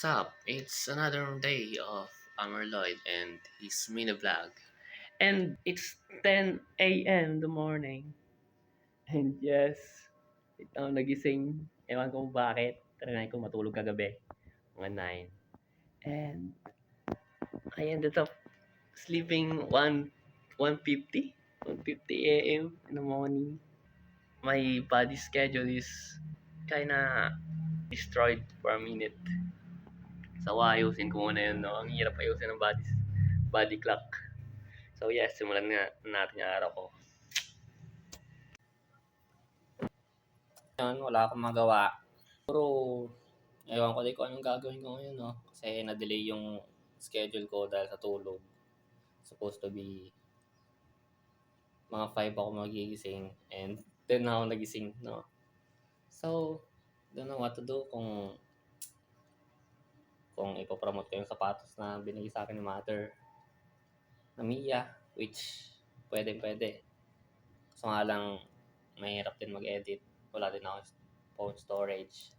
What's up? It's another day of Amar Lloyd and his mini vlog. And it's 10 a.m. in the morning. And yes, ito ako nagising. Ewan ko bakit. Trinay ko matulog kagabi. Mga 9. And I ended up sleeping 1:50 a.m. in the morning. My body schedule is kinda destroyed for a minute. So, ayusin ko muna yun, no? Ang hirap ayusin ng body clock. So, yes, simulan nga natin yung araw ko. Yun, wala akong magawa. Pero, ewan ko din kung anong gagawin ko ngayon, no? Kasi na-delay yung schedule ko dahil sa tulog. Supposed to be mga 5 ako magigising and 10 na ako nagising, no? So, don't know what to do kung ipopromote ko yung sapatos na binigay sa akin ni mother na Mia, which pwede. So nga lang, mahirap din mag-edit. Wala din ako phone storage.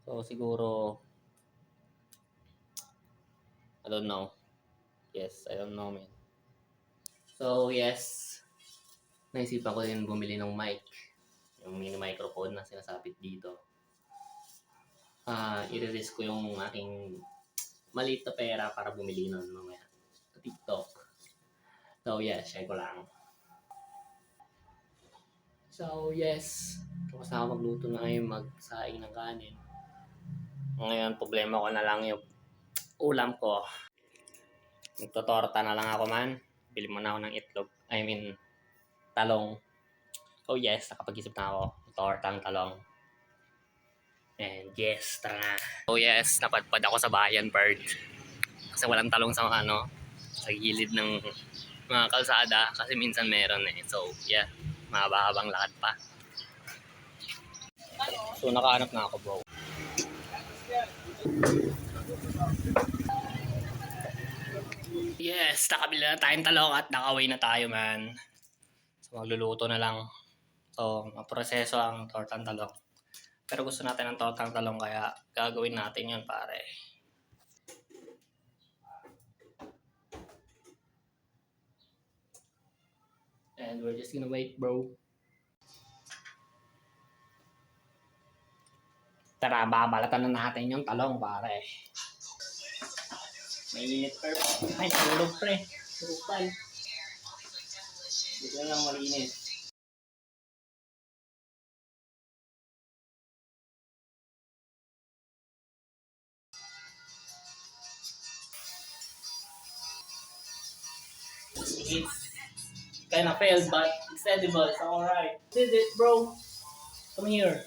So siguro, I don't know. Yes, I don't know, man. So yes, naisipan ko din bumili ng mic. Yung mini microphone na sinasabit dito. I-release ko yung aking maliit na pera para bumili nun mamaya sa TikTok. So yes, share ko lang. So yes, tapos na ako magluto na ngayon, magsaing ng kanin. Ngayon, problema ko na lang yung ulam ko. Nagtotorta na lang ako, man. Bili muna ako ng itlog. I mean, talong. So yes, nakapag-isip na ako. Tortang talong. And yes, tara na. So yes, napadpad ako sa bayan, bird. Kasi walang talong sa sa gilid ng mga kalsada. Kasi minsan meron eh. So yeah, mahaba-habang lakad pa. So nakahanap na ako, bro. Yes, nakabili na tayong talong at nakaway na tayo, man. So magluluto na lang. So, maproseso ang tortang talong. Pero gusto natin ng tortang talong kaya gagawin natin yun, pare. And we're just gonna wait, bro. Tara, babalatan na natin yung talong, pare. Mainit, per. Ay, tulog, pre. Tulog. Dito lang malinis. It's kind of failed, but it's edible, so alright. Did it, bro. Come here.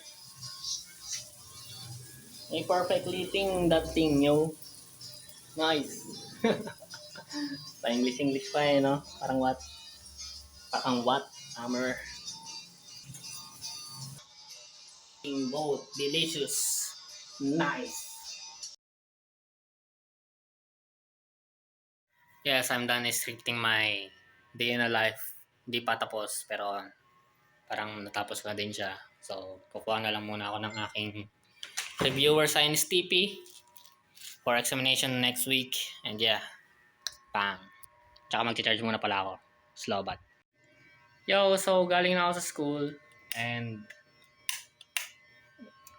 May perfectly eating that thing, yo. Nice. Pa-English pa eh, no? Parang what? Parang what? Hammer. Both delicious. Nice. Yes, I'm done restricting my day in a life. Hindi pa tapos, pero parang natapos na din siya. So, kukuha na lang muna ako ng aking reviewer science TP for examination next week. And yeah, bang. Tsaka mag-charge muna pala ako. Slow bat. Yo, so galing na ako sa school and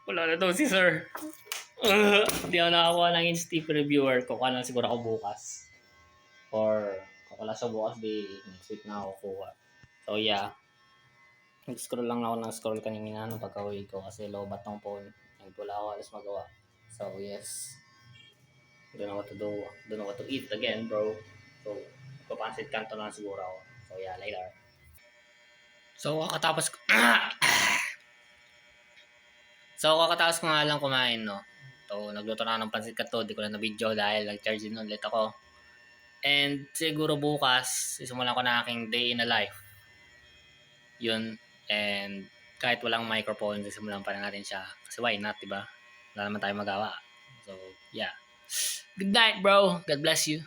wala na daw si sir. Hindi ako nakakuha ng TP reviewer. Kukuha na siguro ako bukas. Or kung wala sa bukas, di next week na ako kuha. So yeah, nag-scroll lang ako ng scroll kanina nung pagka-uwi ko kasi low-bat ng phone. Wala ako alas magawa. So yes, don't know what to do. Don't know what to eat again, bro. So, papansit kanto lang siguro ako. So yeah, later. So kakatapos ko nga lang kumain, no. So nagluto na ng pansit kanto, di ko na video dahil nag-charge din ulit ako. And siguro bukas, sisimulan ko na aking day in a life. Yun. And kahit walang microphone, sisimulan pa rin natin siya. Kasi why not, diba? Wala naman tayo magawa. So, yeah. Good night, bro. God bless you.